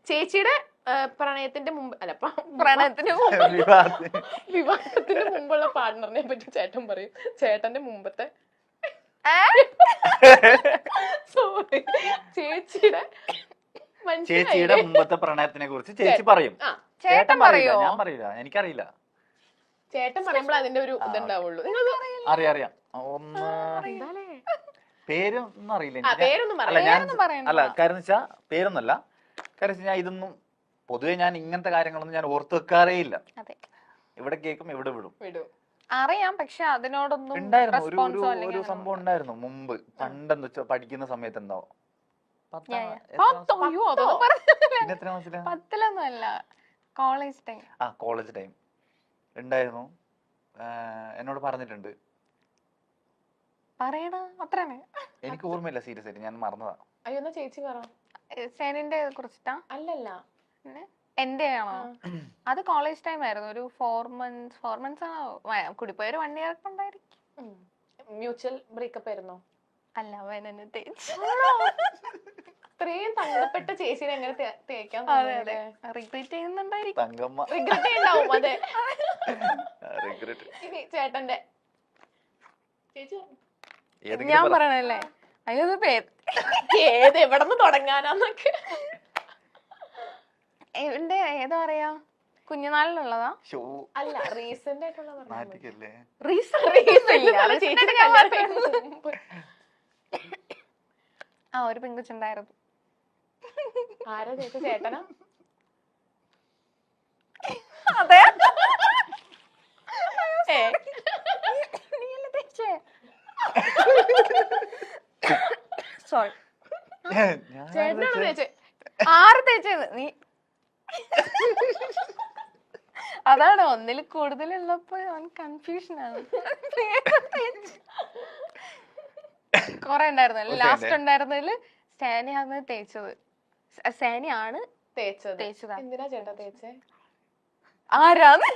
ചേച്ചിയുടെ പ്രണയത്തിന്റെ മുമ്പ് അല്ല പ്രണയത്തിന് വിവാഹത്തിന് മുമ്പുള്ള പാർട്ണറിനെ പറ്റി ചേട്ടൻ പറയും. ചേട്ടന്റെ മുമ്പത്തെ സോറി ചേച്ചിയുടെ മുമ്പത്തെ പ്രണയത്തിനെ കുറിച്ച് ചേച്ചി പറയും. ചേട്ടൻ പറയോ? ഞാൻ പറയില്ല, എനിക്കറിയില്ല. ചേട്ടൻ പറയുമ്പോൾ അതിന്റെ ഒരു ഇതുണ്ടാവുള്ളൂ. അറിയാം. പേരൊന്നും അറിയില്ല. അല്ല കാര്യം വെച്ചാ പേരൊന്നല്ല, കാര്യം ഞാൻ ഇതൊന്നും പൊതുവെ ഞാൻ ഇങ്ങനത്തെ കാര്യങ്ങളൊന്നും ഞാൻ ഓർത്ത് വെക്കാറേ ഇല്ല. ഇവിടെ കേൾക്കും, ഇവിടെ വിടും. അറിയാം, പക്ഷെ അതിനോടൊന്നും ഉണ്ടായിരുന്നു ഒരു സംഭവം ഉണ്ടായിരുന്നു മുമ്പ്, പണ്ടെന്ന് വെച്ചാ പഠിക്കുന്ന സമയത്ത്. എന്താ 10ലൊന്നും അല്ല, കോളേജ് ടൈം. കോളേജ് ടൈം ഉണ്ടായിരുന്നു. എന്നോട് പറഞ്ഞിട്ടുണ്ട്. പറയടാ, അത്രയാണ്. എനിക്ക് ഓർമ്മയില്ല, സീരിയസ് ആയിട്ട് ഞാൻ മറന്നതാ. അയ്യോ, ചേച്ചി പറ. സേനിന്റെ കുറിച്ചിട്ടാ? അല്ലല്ല, എന്റെ ആണോ? അത് കോളേജ് ടൈം ആയിരുന്നു. ഒരു 4 months ആണോ, കൂടിപ്പോയ ഒരു 1 year ഒക്കെ ഉണ്ടായിരിക്കും. മ്യൂച്വൽ ബ്രേക്കപ്പ് ആയിരുന്നോ? അല്ല, അവനെ തേച്ചു. ഇത്രയും തങ്കപ്പെട്ട ചേച്ചിനെ എങ്ങനെ തേക്കാൻ? റിഗ്രറ്റ് ചെയ്യുന്നുണ്ടായിരിക്കും. റിഗ്രറ്റ് ഉണ്ടാവും. അതെ, ഇനി ചേട്ടന്റെ ചേച്ചി ഞാൻ പറയണല്ലേ? അയ്യോ, ഏത് എവിടെ നിന്ന് തുടങ്ങാനാന്നൊക്കെ. എന്റെ ഏതാ പറയാ, കുഞ്ഞുനാളിലുള്ളതാ? അല്ല, റീസെന്റ് ആയിട്ടുള്ള ഒരു പെൺകുച്ചുണ്ടായിരുന്നു. ആരാ ചേച്ചി? ചേട്ടനാ? അതെ. സോറി, ചേട്ടനാണോ ചേച്ചി? ആറ് തേച്ചത് നീ? അതാണ്, ഒന്നിൽ കൂടുതലുള്ളപ്പോ കൺഫ്യൂഷൻ ആണ്. കൊറേ ഉണ്ടായിരുന്നു. ലാസ്റ്റ് ഉണ്ടായിരുന്നതില് സേനയാണ് തേച്ചത്. സേനയാണ് തേച്ചത്. എന്തിനാ ചേട്ടാ തേച്ചേ? ആരാന്ന്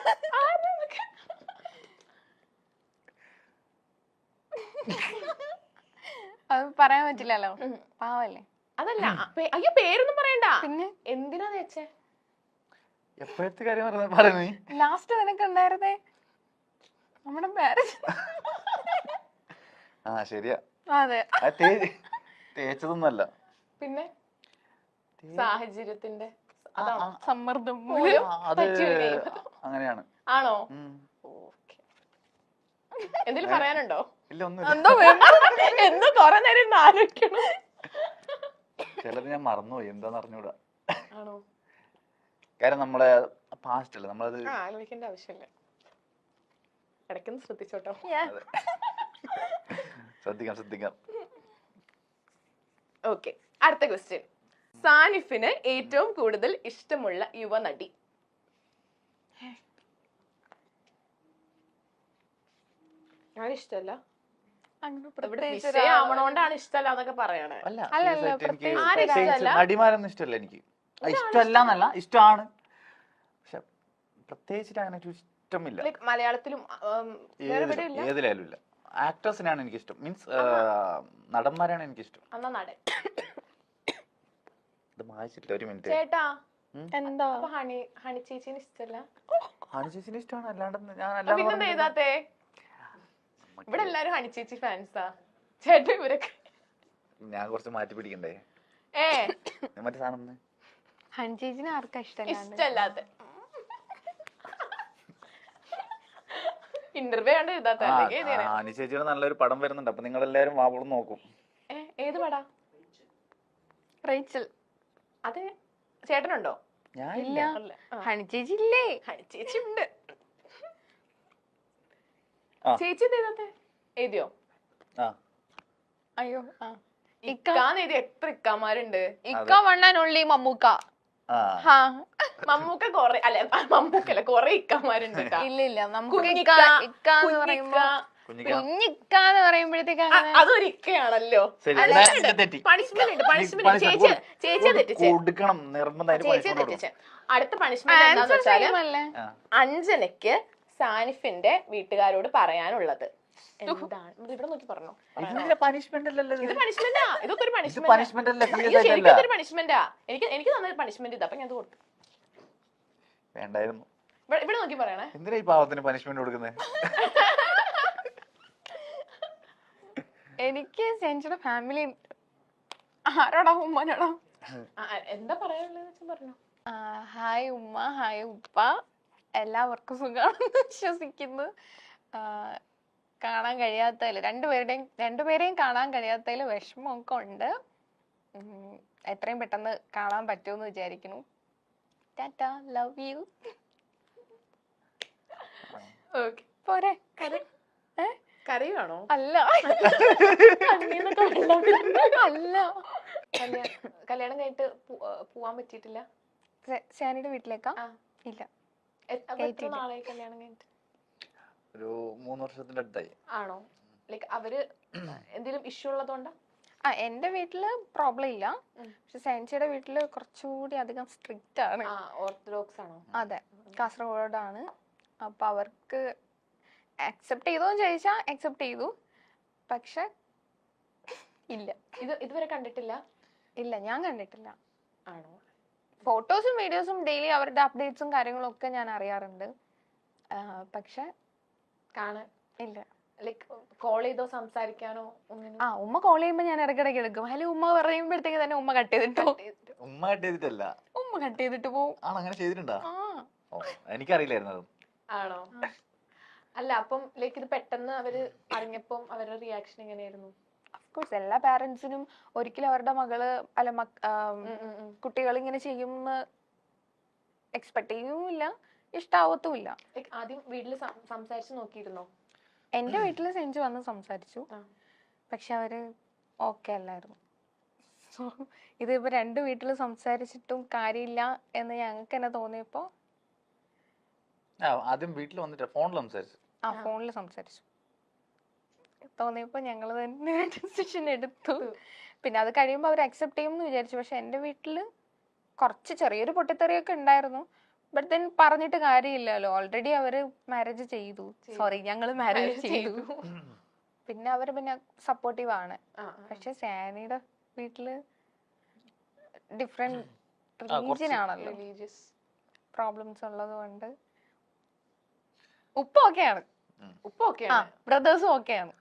അത് പറയാൻ പറ്റില്ലല്ലോ, പാവല്ലേ. അതല്ല, അയ്യോ പേരൊന്നും പറയണ്ട. പിന്നെ എന്തിനാ തേച്ചേ? എപ്പോഴത്തെ കാര്യം പറയുന്നേ? ലാസ്റ്റ് നിനക്ക് ഉണ്ടായിരുന്നേ നമ്മുടെ മാരേജ്. ശരിയാ. അതെ, തേച്ചതൊന്നല്ല, പിന്നെ സാഹചര്യത്തിന്റെ സമ്മർദ്ദം അങ്ങനെയാണ്. ആണോ? എന്തെങ്കിലും പറയാനുണ്ടോ? ഇല്ല, ഒന്നും. എന്തോ കൊറേ നേരം ആലോചിക്കണം. ചിലത് ഞാൻ മറന്നുപോയി, എന്താന്ന് അറിഞ്ഞൂടാ. ആണോ? കാര്യം നമ്മളെ പാസ്റ്റ് അല്ലേ, നമ്മളത് ആലോചിക്കേണ്ട ആവശ്യമില്ല. ഇടയ്ക്കൊന്ന് ശ്രദ്ധിച്ചോട്ടോ. ശ്രദ്ധിക്കാം. ഓക്കെ, അടുത്ത ക്വസ്റ്റ്യൻ. സാനിഫിന് ഏറ്റവും കൂടുതൽ ഇഷ്ടമുള്ള യുവനടി? ഇഷ്ടല്ല, ആവണോണ്ടാണ് ഇഷ്ടല്ല എന്നൊക്കെ പറയണേ. നടിമാരൊന്നും ഇഷ്ടമല്ല എനിക്ക്. ഇഷ്ടമല്ല എന്നല്ല, ഇഷ്ടമാണ്, പക്ഷെ പ്രത്യേകിച്ചിട്ട് അങ്ങനെ ഇഷ്ടമില്ല. മലയാളത്തിലും ഏതിലായാലും ഇല്ല. ആക്ടേഴ്സിനാണ് എനിക്ക് ഇഷ്ടം, മീൻസ് നടന്മാരാണ് എനിക്ക് ഇഷ്ടം. എന്നാ നടൻ. ഇത് വായിച്ചിട്ടില്ല, ഒരു മിനിറ്റ്. ചേട്ടാ, എന്താ ഹണി ചേച്ചിന് ഇഷ്ടല്ല? ഹണി ചേച്ചിന് ഇഷ്ടമാണ്, അല്ലാണ്ട് ഞാൻ പിന്നെന്താ എഴുതാത്തെ? ഇവിടെ എല്ലാരും ഹണി ചേച്ചി ഫാൻസാ. ചേട്ടാ ഇവരൊക്കെ ഞാൻ കുറച്ച് മാറ്റി പിടിക്കണ്ടേ? മറ്റേ സാധനം ഹണി ചേച്ചിനെ ആർക്കാ ഇഷ്ടല്ലാത്ത? ഇന്റർവ്യൂ കണ്ട് എഴുതാത്ത? ഹണി ചേച്ചിയുടെ നല്ലൊരു പടം വരുന്നുണ്ട്, അപ്പൊ നിങ്ങൾ എല്ലാരും വാവളം നോക്കും. ഏത് പടാ? റേച്ചൽ. അതെ, ചേട്ടനുണ്ടോ? ഇല്ല. ഹണി ചേച്ചി ഇല്ലേ? ഹണി ചേച്ചി ഉണ്ട്. ചേച്ചി എഴുതിയോ? അയ്യോ, ഇക്കാന്ന് എത്ര ഇക്കാമാരുണ്ട്? ഇക്ക വണ്ണാനുള്ളി മമ്മൂക്ക. മമ്മൂക്ക കൊറേ, അല്ല മമ്മൂക്കല്ല, കൊറേ ഇക്കമാരുണ്ട്. ഇല്ല, നമുക്ക് കുഞ്ഞിക്കാന്ന് പറയുമ്പോഴത്തേക്ക് അതൊരു ഇക്കയാണല്ലോ. അടുത്ത പണിഷ്മെന്റ് എന്താന്ന് വെച്ചാല്, അഞ്ജനയ്ക്ക് സാനിഫിന്റെ വീട്ടുകാരോട് പറയാനുള്ളത്. എന്താണ് ഇവിടെ നോക്കി പറഞ്ഞോ. പണിഷ്മെന്റ് അല്ലല്ലോ ഇത് പണിഷ്മെന്റാ, ഇതൊക്കെ ഒരു പണിഷ്മെന്റ് അല്ല, സീരിയസ് ആയിട്ടല്ല. ശരിക്കും ഒരു പണിഷ്മെന്റാ. എനിക്ക് തന്ന പണിഷ്മെന്റ് ഇതാ, അപ്പൊ ഞാൻ കൊടുത്തു. വേണ്ടായിരുന്നു. ഇവിടെ നോക്കി പറയണേ. എന്തിനാ ഈ പാവത്തിന് പണിഷ്മെന്റ് കൊടുക്കുന്നത്? എനിക്ക് സെഞ്ചുടെ ഫാമിലി ആരോടാ, ഉമ്മനോടാ? എന്താ പറയാനുള്ളത് പറഞ്ഞു. ഹായ് ഉമ്മ, ഹായ് ഉപ്പ, എല്ലാവർക്കും സുഖമാണെന്ന് വിശ്വസിക്കുന്നു. കാണാൻ കഴിയാത്തതിൽ രണ്ടുപേരെയും കാണാൻ കഴിയാത്തതിൽ വിഷമമൊക്കെ ഉണ്ട്. എത്രയും പെട്ടെന്ന് കാണാൻ പറ്റുമെന്ന് വിചാരിക്കുന്നു. Tata, love you. പോരെ? കരയുവാണോ? അല്ല അല്ല, കല്യാണം കഴിഞ്ഞിട്ട് പോവാൻ പറ്റിയിട്ടില്ല. ഷാനിയുടെ വീട്ടിലേക്കാ? ഇല്ല. നാളായി കല്യാണം കഴിഞ്ഞിട്ട്? ഒരു 3 വർഷത്തിന്റെ അടുത്തായി. ആണോ? ലൈക്ക് അവര് എന്തെങ്കിലും ഇഷ്യൂ ഉള്ളതുകൊണ്ടാ? എന്റെ വീട്ടില് പ്രോബ്ലം ഇല്ല, പക്ഷെ സെൻസിയുടെ വീട്ടില് കുറച്ചുകൂടി അധികം സ്ട്രിക്റ്റ് ആണ്. ഓർത്തഡോക്സ് ആണോ? അതെ, കാസർഗോഡാണ്. അപ്പൊ അവർക്ക് അക്സെപ്റ്റ് ചെയ്തോന്ന് ചോദിച്ചാ അക്സെപ്റ്റ് ചെയ്തു, പക്ഷെ ഇല്ല. ഇതുവരെ കണ്ടിട്ടില്ല? ഇല്ല, ഞാൻ കണ്ടിട്ടില്ല. ആണോ? ഫോട്ടോസും വീഡിയോസും ഡെയിലി അവരുടെ അപ്ഡേറ്റ്സും കാര്യങ്ങളും ഒക്കെ ഞാൻ അറിയാറുണ്ട്, പക്ഷെ കാണാൻ ഇല്ല. ലൈക്ക് കോൾ ചെയ്തോ സംസാരിക്കാനോ? ഉമ്മ കോൾ ചെയ്യുമ്പോ ഞാൻ ഇടയ്ക്കിടയ്ക്ക് എടുക്കും. ഹലോ ഉമ്മ പറയുമ്പോഴത്തേക്ക് തന്നെ ഉമ്മ കട്ട് ചെയ്തിട്ടോ. ഉമ്മ കട്ട് ചെയ്തിട്ടല്ല, ഉമ്മ കട്ട് ചെയ്തിട്ട് പോവും. അങ്ങനെ ചെയ്തിട്ടുണ്ടോ? എനിക്കറിയില്ലായിരുന്നു. ആണോ? അല്ല, അപ്പം ലൈക്ക് ഇത് പെട്ടെന്ന് അവര് അറിഞ്ഞപ്പം അവരുടെ റിയാക്ഷൻ എങ്ങനെയായിരുന്നു? ഓഫ്കോഴ്സ് എല്ലാ പാരന്റ്സിനും ഒരിക്കലും അവരുടെ മകള് കുട്ടികൾ ഇങ്ങനെ ചെയ്യുമെന്ന് എക്സ്പെക്ട് ചെയ്യുമില്ല, ഇഷ്ടാവത്തുമില്ല. ആദ്യം വീട്ടില് സംസാരിച്ചു നോക്കിയിരുന്നോ? എന്റെ വീട്ടില് സെഞ്ചു വന്ന് സംസാരിച്ചു, പക്ഷെ അവര് ഓക്കെ അല്ലായിരുന്നു. സോ ഇതിപ്പോ 2 വീട്ടില് സംസാരിച്ചിട്ടും കാര്യമില്ല എന്ന് ഞങ്ങൾക്ക് തന്നെ തോന്നിയപ്പോ ആദ്യം വീട്ടിൽ വന്നിട്ട് ഫോണിൽ സംസാരിച്ചു. ഫോണിൽ സംസാരിച്ചു തോന്നിയപ്പോ ഞങ്ങള് തന്നെ ഡിസിഷൻ എടുത്തു. പിന്നെ അത് കഴിയുമ്പോ അവർ അക്സെപ്റ്റ് ചെയ്യുമെന്ന് വിചാരിച്ചു. പക്ഷെ എന്റെ വീട്ടില് കുറച്ച് ചെറിയൊരു പൊട്ടിത്തെറിയൊക്കെ ഉണ്ടായിരുന്നു. ബട്ട് ദെൻ പറഞ്ഞിട്ട് കാര്യമില്ലല്ലോ, ഓൾറെഡി അവര് മാരേജ് ചെയ്തു. സോറി, ഞങ്ങള് മാരേജ് ചെയ്തു. പിന്നെ അവര് പിന്നെ സപ്പോർട്ടീവ് ആണ്. പക്ഷെ സാനിയുടെ വീട്ടില് ഡിഫറെന്റ് റിലീജിയൻ ആണല്ലോ, പ്രോബ്ലംസ് ഉള്ളത് കൊണ്ട്. ഉപ്പ ഓക്കെയാണ്, ബ്രദേഴ്സും ഓക്കെയാണ്.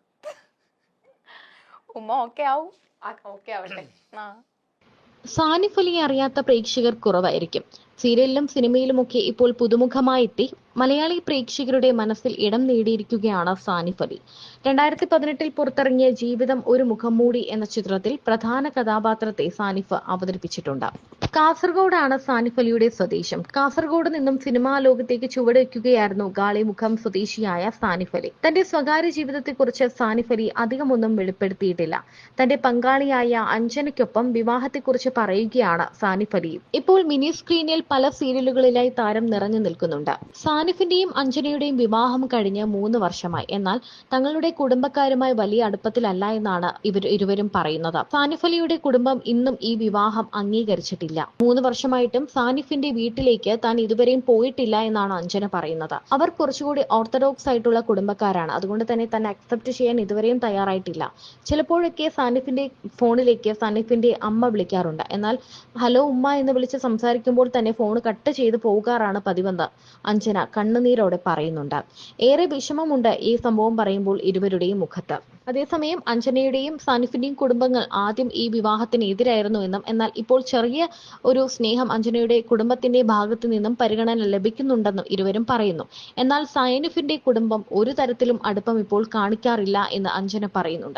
ഉമ്മ ഓക്കെ ആവും. ഓക്കെ ആവട്ടെ. സാനിഫ് അലിയെ അറിയാത്ത പ്രേക്ഷകർ കുറവായിരിക്കും. സീരിയലിലും സിനിമയിലുമൊക്കെ ഇപ്പോൾ പുതുമുഖമായി എത്തി മലയാളി പ്രേക്ഷകരുടെ മനസ്സിൽ ഇടം നേടിയിരിക്കുകയാണ് സാനിഫ് അലി. 2018 പുറത്തിറങ്ങിയ ജീവിതം ഒരു മുഖംമൂടി എന്ന ചിത്രത്തിൽ പ്രധാന കഥാപാത്രത്തെ സാനിഫ് അവതരിപ്പിച്ചിട്ടുണ്ട്. കാസർഗോഡാണ് സാനിഫ് അലിയുടെ സ്വദേശം. കാസർഗോഡ് നിന്നും സിനിമാ ലോകത്തേക്ക് ചുവടുവയ്ക്കുകയായിരുന്നു ഗാളിമുഖം സ്വദേശിയായ സാനിഫ് അലി. തന്റെ സ്വകാര്യ ജീവിതത്തെക്കുറിച്ച് സാനിഫ് അലി അധികമൊന്നും വെളിപ്പെടുത്തിയിട്ടില്ല. തന്റെ പങ്കാളിയായ അഞ്ജനയ്ക്കൊപ്പം വിവാഹത്തെക്കുറിച്ച് പറയുകയാണ് സാനിഫ് അലി. ഇപ്പോൾ മിനി സ്ക്രീനിൽ പല സീരിയലുകളിലായി താരം നിറഞ്ഞു നിൽക്കുന്നുണ്ട്. സാനിഫിന്റെയും അഞ്ജനയുടെയും വിവാഹം കഴിഞ്ഞ് 3 വർഷമായി. എന്നാൽ തങ്ങളുടെ കുടുംബക്കാരുമായി വലിയ അടുപ്പത്തിലല്ല എന്നാണ് ഇരുവരും പറയുന്നത്. സാനിഫ് അലിയുടെ കുടുംബം ഇന്നും ഈ വിവാഹം അംഗീകരിച്ചിട്ടില്ല. 3 വർഷമായിട്ടും സാനിഫിന്റെ വീട്ടിലേക്ക് താൻ ഇതുവരെയും പോയിട്ടില്ല എന്നാണ് അഞ്ജന പറയുന്നത്. അവർ കുറച്ചുകൂടി ഓർത്തഡോക്സ് ആയിട്ടുള്ള കുടുംബക്കാരാണ്. അതുകൊണ്ട് തന്നെ അക്സെപ്റ്റ് ചെയ്യാൻ ഇതുവരെയും തയ്യാറായിട്ടില്ല. ചിലപ്പോഴൊക്കെ സാനിഫിന്റെ ഫോണിലേക്ക് സാനിഫിന്റെ അമ്മ വിളിക്കാറുണ്ട്. എന്നാൽ ഹലോ ഉമ്മ എന്ന് വിളിച്ച് സംസാരിക്കുമ്പോൾ തന്നെ ഫോൺ കട്ട് ചെയ്ത് പോകാറാണ് പതിവെന്ന് അഞ്ജന കണ്ണുനീരോടെ പറയുന്നുണ്ട്. ഏറെ വിഷമമുണ്ട് ഈ സംഭവം പറയുമ്പോൾ ഇരുവരുടെയും മുഖത്ത്. അതേസമയം അഞ്ജനയുടെയും സാനിഫിന്റെയും കുടുംബങ്ങൾ ആദ്യം ഈ വിവാഹത്തിന് എതിരായിരുന്നുവെന്നും എന്നാൽ ഇപ്പോൾ ചെറിയ ഒരു സ്നേഹം അഞ്ജനയുടെ കുടുംബത്തിന്റെ ഭാഗത്തു നിന്നും പരിഗണന ലഭിക്കുന്നുണ്ടെന്നും ഇരുവരും പറയുന്നു. എന്നാൽ സാനിഫിന്റെ കുടുംബം ഒരു തരത്തിലും അടുപ്പം ഇപ്പോൾ കാണിക്കാറില്ല എന്ന് അഞ്ജന പറയുന്നുണ്ട്.